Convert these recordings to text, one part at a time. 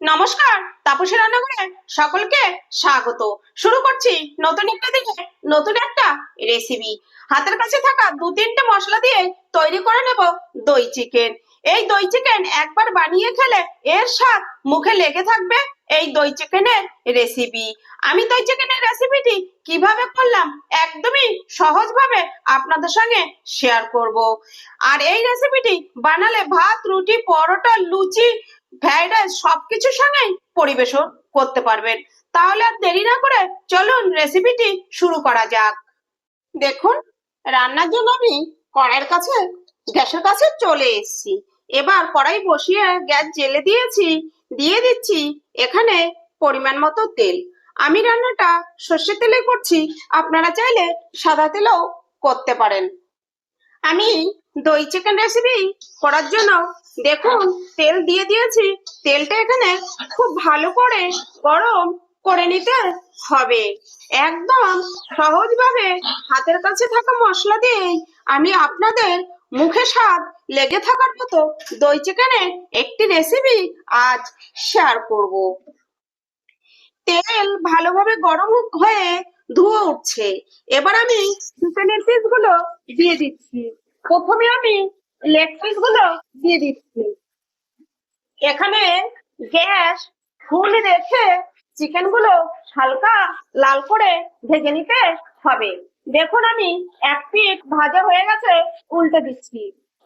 নমস্কার, তাপসী রান্নাঘরে সকলকে স্বাগত। শুরু করছি নতুন একটা দিনে নতুন একটা রেসিপি। হাতের কাছে থাকা দু তিনটে মশলা দিয়ে তৈরি করে নেব দই চিকেন। এই দই চিকেন একবার বানিয়ে খেলে এর স্বাদ মুখে লেগে থাকবে। এই দই চিকেনের রেসিপি, আমি দই চিকেনের রেসিপিটি কিভাবে করলাম একদমই সহজভাবে আপনাদের সঙ্গে শেয়ার করব। আর এই রেসিপিটি বানালে ভাত, রুটি, পরোটা, লুচি, ফ্রাইড রাইস সবকিছুর সঙ্গেই পরিবেশন করতে পারবেন। তাহলে আর দেরি না করে চলুন রেসিপিটি শুরু করা যাক। দেখুন, রান্নার জন্য আমি কড়াইয়ের কাছে গ্যাসের কাছে চলে এসেছি। এবার কড়াই বসিয়ে গ্যাস জ্বেলে দিয়েছি। দিয়ে দিচ্ছি এখানে পরিমাণ মতো তেল। আমি রান্নাটা সর্ষের তেলে করছি, আপনারা চাইলে সাদা তেলেও করতে পারেন। আমি দই চিকেন রেসিপি করার জন্য দেখুন তেল দিয়ে দিয়েছি। তেলটা এখানে খুব ভালো করে গরম করে নিতে হবে। একদম সহজভাবে হাতের কাছে থাকা মশলা দিয়ে আমি আপনাদের মুখে স্বাদ লেগে থাকার মতো দই চিকেনের একটি রেসিপি আজ শেয়ার করব। তেল ভালোভাবে গরম হয়ে ধুয়ে উঠছে। এবার আমি চিকেনের পিস গুলো দিয়ে দিচ্ছি। প্রথমে আমি লেগ পিস গুলো দিয়ে দিচ্ছি। এখানে গ্যাস ফুল রেখে চিকেন গুলো হালকা লাল করে ভেজে নিতে হবে। দেখুন, আমি এক পিঠ ভাজা হয়ে গেছে, উল্টে দিচ্ছি।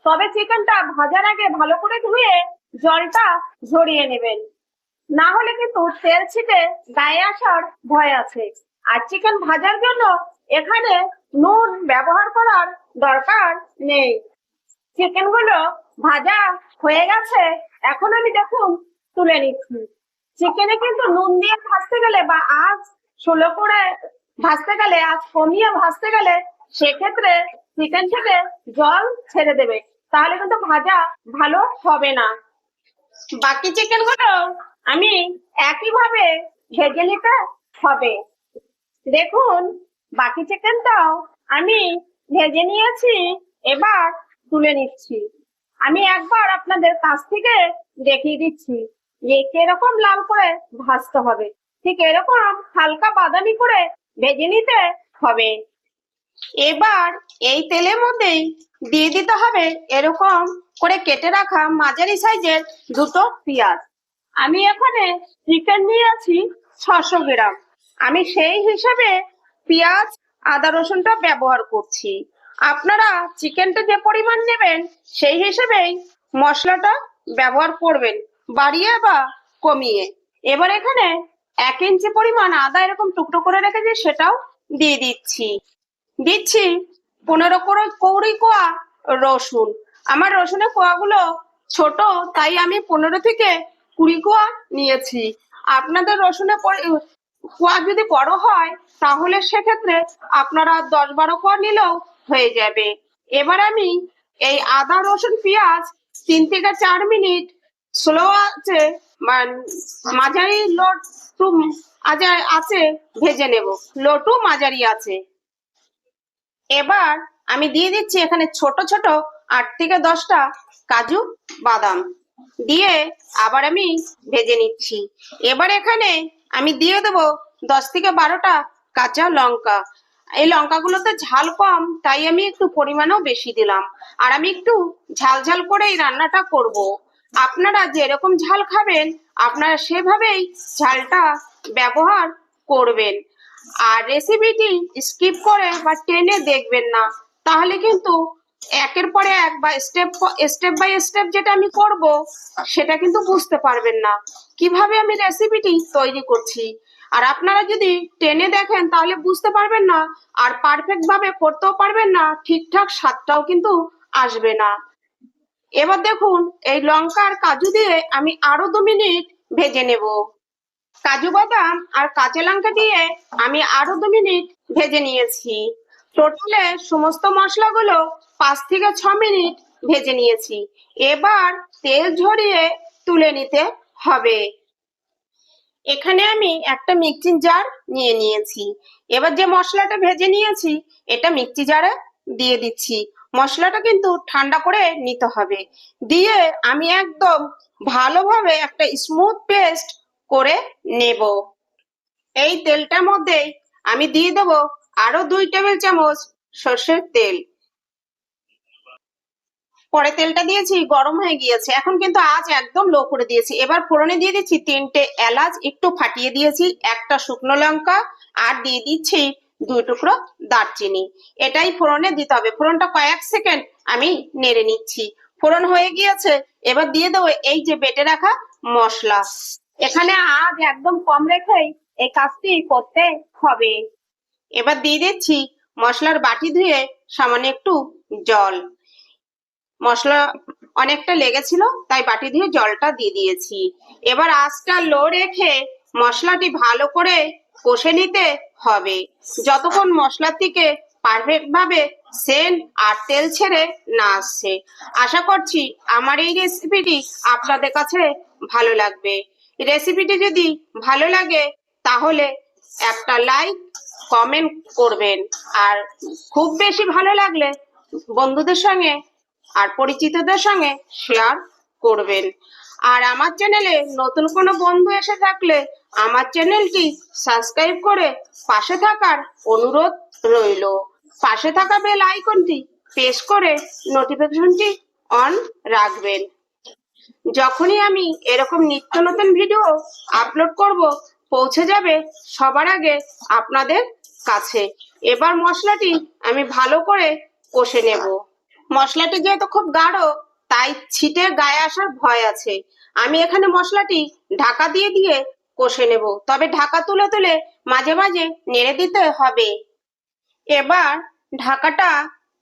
তবে চিকেনটা ভাজার আগে ভালো করে ধুয়ে জলটা ঝরিয়ে নেবেন, না হলে কিন্তু তেল ছিটে গায়ে আসার ভয় আছে। আর চিকেন ভাজার জন্য এখানে নুন ব্যবহার করার দরকার নেই। চিকেন গুলো ভাজা হয়ে গেছে, এখন আমি দেখুন তুলে নিচ্ছি। চিকেনে কিন্তু নুন দিয়ে ভাজতে গেলে বা আঁচ স্লো করে ভাজতে গেলে, আঁচ কমিয়ে ভাজতে গেলে সেক্ষেত্রে চিকেন থেকে জল ছেড়ে দেবে, তাহলে কিন্তু ভাজা ভালো হবে না। বাকি চিকেন গুলো আমি একইভাবে ভেজে নিতে হবে। দেখুন, বাকি চিকেনটাও আমি ভেজে নিয়েছি। এবার তুলে নিচ্ছি। আমি একবার আপনাদের কাছ থেকে দেখিয়ে দিচ্ছি যে কিরকম লাল করে ভাজতে হবে। ঠিক এরকম হালকা বাদামি করে ভেজে নিতে হবে। এবার এই তেলের মধ্যেই দিয়ে দিতে হবে এরকম করে কেটে রাখা মাঝারি সাইজের দুটো পেঁয়াজ। আমি এখানে চিকেন নিয়েছি 600 গ্রাম। আমি সেই হিসাবে পেঁয়াজ, আদা, রসুনটা ব্যবহার করছি। আপনারা চিকেনটা যে পরিমাণ নেবেন সেই হিসেবেই মশলাটা ব্যবহার করবেন, বাড়িয়ে বা কমিয়ে। এবার এখানে 1 ইঞ্চি পরিমাণ আদা এরকম টুকরো করে রেখেছি, সেটাও দিয়ে দিচ্ছি। দিচ্ছি 15 করে কৌড়ি কোয়া রসুন। আমার রসুনের কোয়াগুলো ছোট, তাই আমি 15 থেকে 20 কোয়া নিয়েছি। আপনাদের রসুনের কোয়া যদি বড় হয় তাহলে সেক্ষেত্রে আপনারা 10-12 কোয়া নিলেও হয়ে যাবে। এবার আমি এই আদা, রসুন, পেঁয়াজ 3 থেকে 4 মিনিট স্লো আছে মাঝারি লো টু আছে ভেজে নেব। লো টু মাঝারি আছে। এবার আমি দিয়ে দিচ্ছি এখানে ছোট ছোট 8 থেকে 10টা কাজু বাদাম দিয়ে আবার আমি ভেজে নিচ্ছি। এবার এখানে আমি দিয়ে দেব 10 থেকে 12টা কাঁচা লঙ্কা। এই লঙ্কাগুলোতে ঝাল কম, তাই আমি একটু পরিমাণও বেশি দিলাম। আর আমি একটু ঝাল ঝাল করে এই রান্নাটা করব। আপনারা যেরকম ঝাল খাবেন আপনারা সেভাবেই ঝালটা ব্যবহার করবেন। আর রেসিপিটি স্কিপ করে বা টেনে দেখবেন না, তাহলে কিন্তু একের পরে এক বা স্টেপ বাই স্টেপ যেটা আমি করব সেটা কিন্তু বুঝতে পারবেন না কিভাবে আমি রেসিপিটি তৈরি করছি। আর আপনারা যদি টেনে দেখেন তাহলে বুঝতে পারবেন না, আর পারফেক্ট ভাবে করতেও পারবেন না, ঠিকঠাক স্বাদটাও কিন্তু আসবে না। এবার দেখুন, এই লঙ্কা আর কাজু দিয়ে আমি আরো 2 মিনিট ভেজে নেব। কাজু বাদাম আর কাঁচা লঙ্কা দিয়ে আমি আরো 2 মিনিট ভেজে নিয়েছি। টোটালে সমস্ত মশলাগুলো 5 থেকে 6 মিনিট ভেজে নিয়েছি। এবার তেল ঝরিয়ে তুলে নিতে হবে। এখানে আমি একটা মিক্সিং জার নিয়ে নিয়েছি। এবার যে মশলাটা ভেজে নিয়েছি এটা মিক্সি জারে দিয়ে দিচ্ছি। মশলাটা কিন্তু ঠান্ডা করে নিতে হবে। দিয়ে আমি একদম ভালোভাবে একটা স্মুথ পেস্ট করে নেব। এই তেলটার মধ্যে আমি দিয়ে দেবো আরো 2 টেবিল চামচ সর্ষের তেল। পরে তেলটা দিয়েছি, গরম হয়ে গিয়েছে। এখন কিন্তু আঁচ একদম লো করে দিয়েছি। এবার ফোড়নে দিয়ে দিচ্ছি 3টে এলাচ একটু ফাটিয়ে দিয়েছি, একটা শুকনো লঙ্কা, আর দিয়ে দিচ্ছি 2 টুকরো দারচিনি। এটাই ফোড়নে দিতে হবে। ফোড়নটা কয়েক সেকেন্ড আমি নেড়ে নিচ্ছি। ফোড়ন হয়ে গিয়েছে, এবার দিয়ে দেবো এই যে বেটে রাখা মশলা। এখানে আঁচ একদম কম রেখেই এই কাজটি করতে হবে। এবার দিয়ে দিচ্ছি মশলার বাটি ধুয়ে সামান্য একটু জল। মশলা অনেকটা লেগেছিল, তাই বাটি দিয়ে জলটা দিয়ে দিয়েছি। এবার আঁচটা লো রেখে মশলাটি ভালো করে কষে নিতে হবে, যতক্ষণ মশলার থেকে পারফেক্ট ভাবে সেন্ট আর তেল ছেড়ে না আসছে। আশা করছি আমার এই রেসিপিটি আপনাদের কাছে ভালো লাগবে। রেসিপিটি যদি ভালো লাগে তাহলে একটা লাইক কমেন্ট করবেন, আর খুব বেশি ভালো লাগলে বন্ধুদের সঙ্গে আর পরিচিতদের সঙ্গে শেয়ার করবেন। আর আমার চ্যানেলে নতুন কোনো বন্ধু এসে থাকলে আমার চ্যানেলটি সাবস্ক্রাইব করে পাশে থাকার অনুরোধ রইল। পাশে থাকা বেল আইকনটি প্রেস করে নোটিফিকেশনটি অন রাখবেন। যখনই আমি এরকম নিত্য নতুন ভিডিও আপলোড করব, পৌঁছে যাবে সবার আগে আপনাদের কাছে। এবার মশলাটি আমি ভালো করে কষে নেব। মশলাটি যেহেতু খুব গাঢ়, তাই ছিটে গায়ে আসার ভয় আছে। আমি এখানে মশলাটি ঢাকা দিয়ে দিয়ে কষে নেব, তবে ঢাকা তুলে তুলে মাঝে মাঝে নেড়ে দিতে হবে। এবার ঢাকাটা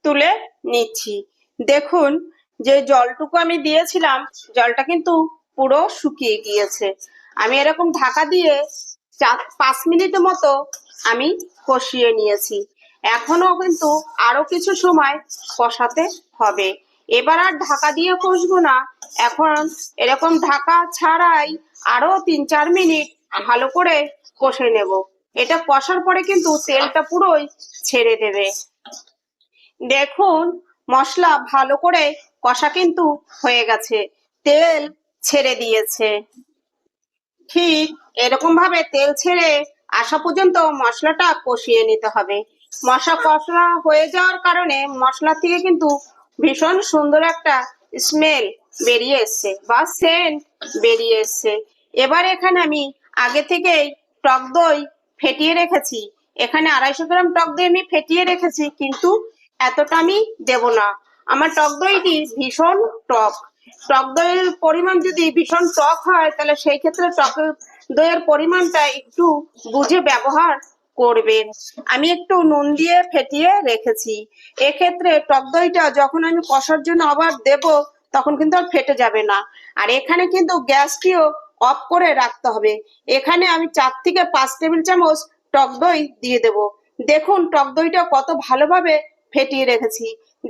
তুলে নিচ্ছি। দেখুন, যে জলটুকু আমি দিয়েছিলাম, জলটা কিন্তু পুরো শুকিয়ে গিয়েছে। আমি এরকম ঢাকা দিয়ে 5 মিনিটের মতো আমি কষিয়ে নিয়েছি। এখনো কিন্তু আরো কিছু সময় কষাতে হবে। এবার আর ঢাকা দিয়ে কষবো না, এখন এরকম ঢাকা ছাড়াই আরো 3-4 মিনিট ভালো করে কষে নেব। এটা কষার পরে কিন্তু তেলটা পুরোই ছেড়ে দেবে। দেখুন, মশলা ভালো করে কষা কিন্তু হয়ে গেছে, তেল ছেড়ে দিয়েছে। ঠিক এরকম ভাবে তেল ছেড়ে আসা পর্যন্ত মশলাটা কষিয়ে নিতে হবে। মশলা কষা হয়ে যাওয়ার কারণে মশলা থেকে কিন্তু ভীষণ সুন্দর একটা স্মেল বেরিয়ে এসছে বা সেন্ট বেরিয়ে এসছে। এবার এখানে আমি আগে থেকেই টক দই ফেটিয়ে রেখেছি। এখানে 250 গ্রাম টক দই আমি ফেটিয়ে রেখেছি, কিন্তু এতটা আমি দেব না। আমার টক দইটি ভীষণ টক। টক দইয়ের পরিমাণ যদি ভীষণ টক হয়, তাহলে সেই ক্ষেত্রে টক দইয়ের পরিমাণটা একটু বুঝে ব্যবহার করবেন। আমি একটু নুন দিয়ে ফেটিয়ে রেখেছি। এক্ষেত্রে টক দইটা যখন আমি কষার জন্য আবার দেব, তখন কিন্তু আর ফেটে যাবে না। আর এখানে কিন্তু গ্যাসটিও অফ করে রাখতে হবে। এখানে আমি 4 থেকে 5 টেবিল চামচ টক দই দিয়ে দেব। দেখুন, টক দইটা কত ভালোভাবে ফেটিয়ে রেখেছি,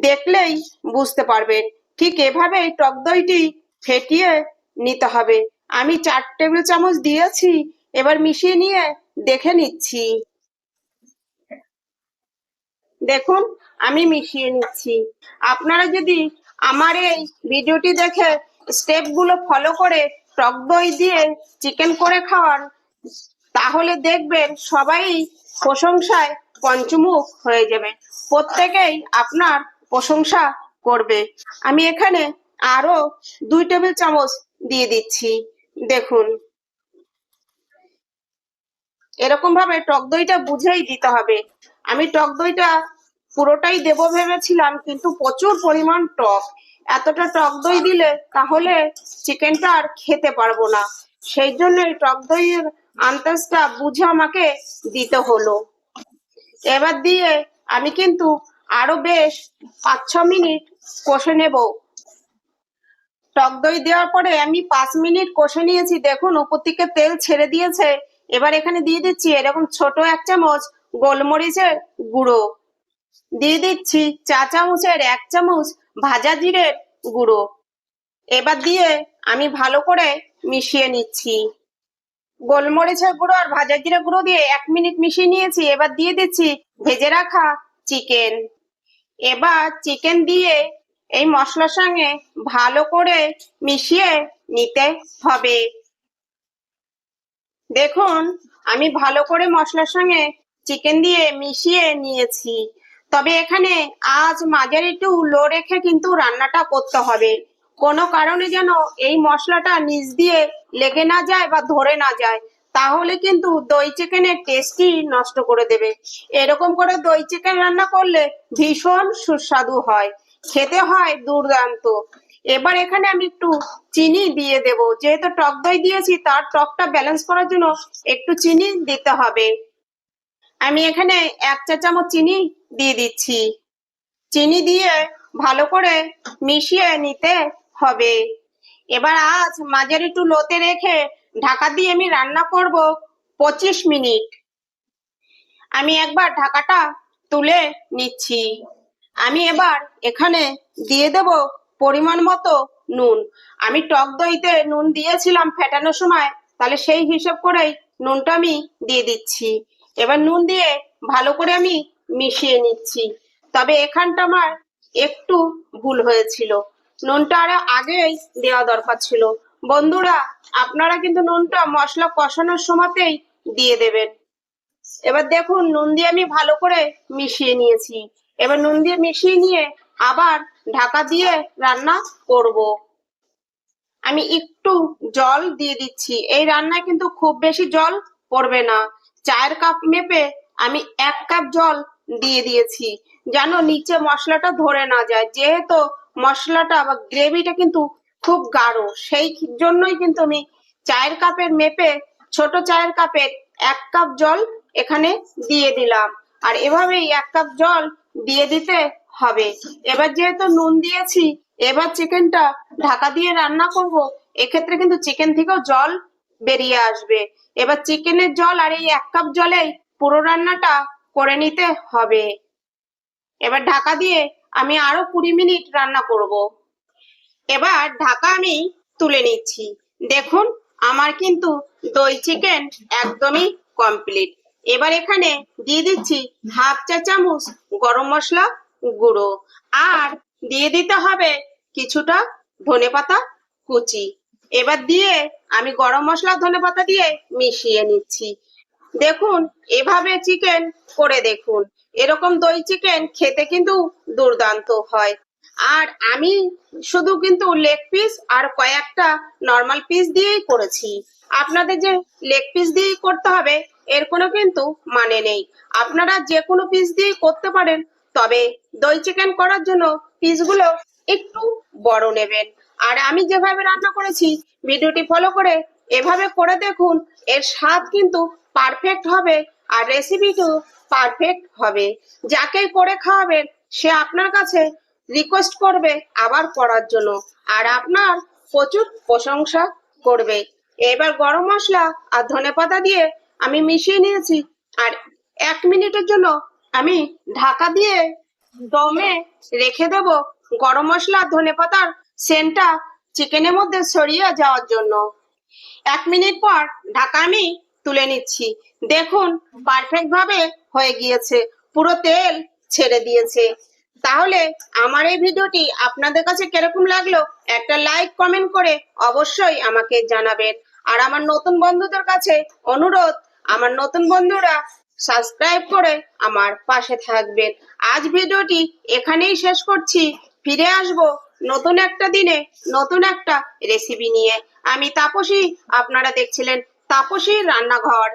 দেখলেই বুঝতে পারবেন। ঠিক এভাবেই টক দইটি ফেটিয়ে নিতে হবে। আমি 4 টেবিল চামচ দিয়েছি, এবার মিশিয়ে নিয়ে দেখে নিচ্ছি। দেখুন, আমি মিশিয়ে নিচ্ছি। আপনারা যদি আমার এই ভিডিওটি দেখে স্টেপ গুলো ফলো করে টক দই দিয়ে চিকেন করে খাওয়ান, তাহলে দেখবেন সবাই প্রশংসায় পঞ্চমুখ হয়ে যাবে। প্রত্যেকেই আপনার প্রশংসা করবে। আমি এখানে আরো 2 টেবিল চামচ দিয়ে দিচ্ছি। দেখুন, এরকম ভাবে টক দইটা বুঝেই দিতে হবে। আমি টক দইটা পুরোটাই দেব ভেবেছিলাম, কিন্তু প্রচুর পরিমাণ টক। এতটা টক দই দিলে তাহলে চিকেনটা আর খেতে পারবো না। সেই জন্য টক দইয়ের আন্দাজটা বুঝে আমাকে দিতে হলো। এবার দিয়ে আমি কিন্তু আরো বেশ 5-6 মিনিট কষে নেব। টক দই দেওয়ার পরে আমি 5 মিনিট কষে নিয়েছি। দেখুন, উপর থেকে তেল ছেড়ে দিয়েছে। এবার এখানে দিয়ে দিচ্ছি এরকম ছোট 1 চামচ গোলমরিচের গুঁড়ো, দিয়ে দিচ্ছি 1 চামচের 1 চামচ ভাজা জিরের গুঁড়ো। এবার দিয়ে আমি ভালো করে মিশিয়ে নিচ্ছি। গোলমরিচের গুঁড়ো আর ভাজা জিরে গুঁড়ো দিয়ে 1 মিনিট মিশিয়ে নিয়েছি। এবার দিয়ে দিচ্ছি ভেজে রাখা চিকেন। এবার চিকেন দিয়ে এই মশলার সঙ্গে ভালো করে মিশিয়ে নিতে হবে। দেখুন, আমি ভালো করে মশলার সঙ্গে চিকেন দিয়ে মিশিয়ে নিয়েছি। তবে এখানে আজ মাঝারি টু লো রেখে কিন্তু রান্নাটা করতে হবে। কোনো কারণে যেন এই মশলাটা নিচ দিয়ে লেগে না যায় বা ধরে না যায়, তাহলে কিন্তু দই চিকেনের টেস্টই নষ্ট করে দেবে। এরকম করে দই চিকেন রান্না করলে ভীষণ সুস্বাদু হয়, খেতে হয় দুর্দান্ত। এবার এখানে আমি একটু চিনি দিয়ে দেব, যেহেতু টক দই দিয়েছি তার টকটা ব্যালেন্স করার জন্য একটু চিনি দিতে হবে। আমি এখানে 1 চা চামচ চিনি দিয়ে দিচ্ছি। চিনি দিয়ে ভালো করে মিশিয়ে নিতে হবে। এবার আজ মাঝারি টু লোতে রেখে ঢাকা দিয়ে আমি রান্না করব 25 মিনিট। আমি একবার ঢাকাটা তুলে নিচ্ছি। আমি এবার এখানে দিয়ে দেব পরিমাণ মতো নুন। আমি টক দইতে নুন দিয়েছিলাম ফেটানোর সময়, তাহলে সেই হিসেব করেই নুনটা আমি দিয়ে দিচ্ছি। এবার নুন দিয়ে ভালো করে আমি মিশিয়ে নিচ্ছি। তবে এখানটা আমার একটু ভুল হয়েছিল, নুনটা আরো আগেই দেওয়া দরকার ছিল। বন্ধুরা, আপনারা কিন্তু নুনটা মশলা কষানোর সময়তেই দিয়ে দেবেন। এবার দেখুন, নুন দিয়ে আমি ভালো করে মিশিয়ে নিয়েছি। এবার নুন দিয়ে মিশিয়ে নিয়ে আবার ঢাকা দিয়ে রান্না করব। আমি একটু জল দিয়ে দিচ্ছি। এই রান্নায় কিন্তু খুব বেশি জল পড়বে না। 4 কাপ মেপে আমি 1 কাপ জল দিয়ে দিয়েছি, যেন নিচে মশলাটা ধরে না যায়। যেহেতু মশলাটা বা গ্রেভিটা কিন্তু খুব গাঢ়, সেই জন্যই কিন্তু আমি 4 কাপের মেপে ছোট 4 কাপের 1 কাপ জল এখানে দিয়ে দিলাম। আর এভাবেই 1 কাপ জল দিয়ে দিতে হবে। এবার যেহেতু নুন দিয়েছি, এবার চিকেনটা ঢাকা দিয়ে রান্না করব, এক্ষেত্রে কিন্তু চিকেন থেকেও জল বেরিয়ে আসবে। এবার চিকেনের জল আর এই 1 কাপ জলেই পুরো রান্নাটা করে নিতে হবে। এবার ঢাকা দিয়ে আমি আরো 20 মিনিট রান্না করব। এবার ঢাকা আমি তুলে নিচ্ছি। দেখুন, আমার কিন্তু দই চিকেন একদমই কমপ্লিট। এবার এখানে দিয়ে দিচ্ছি 1/2 চা চামচ গরম মশলা গুঁড়ো, আর দিয়ে দিতে হবে কিছুটা ধনেপাতা কুচি। এবার দিয়ে আমি গরম মশলা ধনেপাতা দিয়ে মিশিয়ে নিচ্ছি। দেখুন, এভাবে চিকেন করে দেখুন, এরকম দই চিকেন খেতে কিন্তু দুর্দান্ত হয়। আর আমি শুধু কিন্তু লেগ পিস আর কয়েকটা নর্মাল পিস দিয়েই করেছি। আপনাদের যে লেগ পিস দিয়েই করতে হবে এর কোনো কিন্তু মানে নেই, আপনারা যে কোনো পিস দিয়েই করতে পারেন। তবে দই চিকেন করার জন্য পিসগুলো একটু বড় নেবেন। আর আমি যেভাবে রান্না করেছি ভিডিওটি ফলো করে এভাবে করে দেখুন, এর স্বাদ কিন্তু পারফেক্ট হবে আর রেসিপিটিও পারফেক্ট হবে। যাকে করে খাওয়াবেন সে আপনার কাছে রিকোয়েস্ট করবে আবার করার জন্য, আর আপনার প্রচুর প্রশংসা করবে। এবার গরম মশলা আর ধনেপাতা দিয়ে আমি মিশিয়ে নিয়েছি, আর 1 মিনিটের জন্য আমি ঢাকা দিয়ে দমে রেখে দেব, গরম মশলা আর ধনেপাতার সেন্টটা চিকেনের মধ্যে ছড়িয়ে যাওয়ার জন্য। 1 মিনিট পর ঢাকা আমি তুলে নিচ্ছি। দেখুন, পারফেক্ট ভাবে হয়ে গিয়েছে, পুরো তেল ছেড়ে দিয়েছে। তাহলে আমার এই ভিডিওটি আপনাদের কাছে কিরকম লাগলো একটা লাইক কমেন্ট করে অবশ্যই আমাকে জানাবেন। আর আমার নতুন বন্ধুদের কাছে অনুরোধ, আমার নতুন বন্ধুরা সাবস্ক্রাইব করে আমার পাশে থাকবেন। আজ ভিডিওটি এখানেই শেষ করছি। ফিরে আসব নতুন একটা দিনে নতুন একটা রেসিপি নিয়ে। আমি তাপসী, আপনারা দেখছিলেন তাপসীর রান্নাঘর।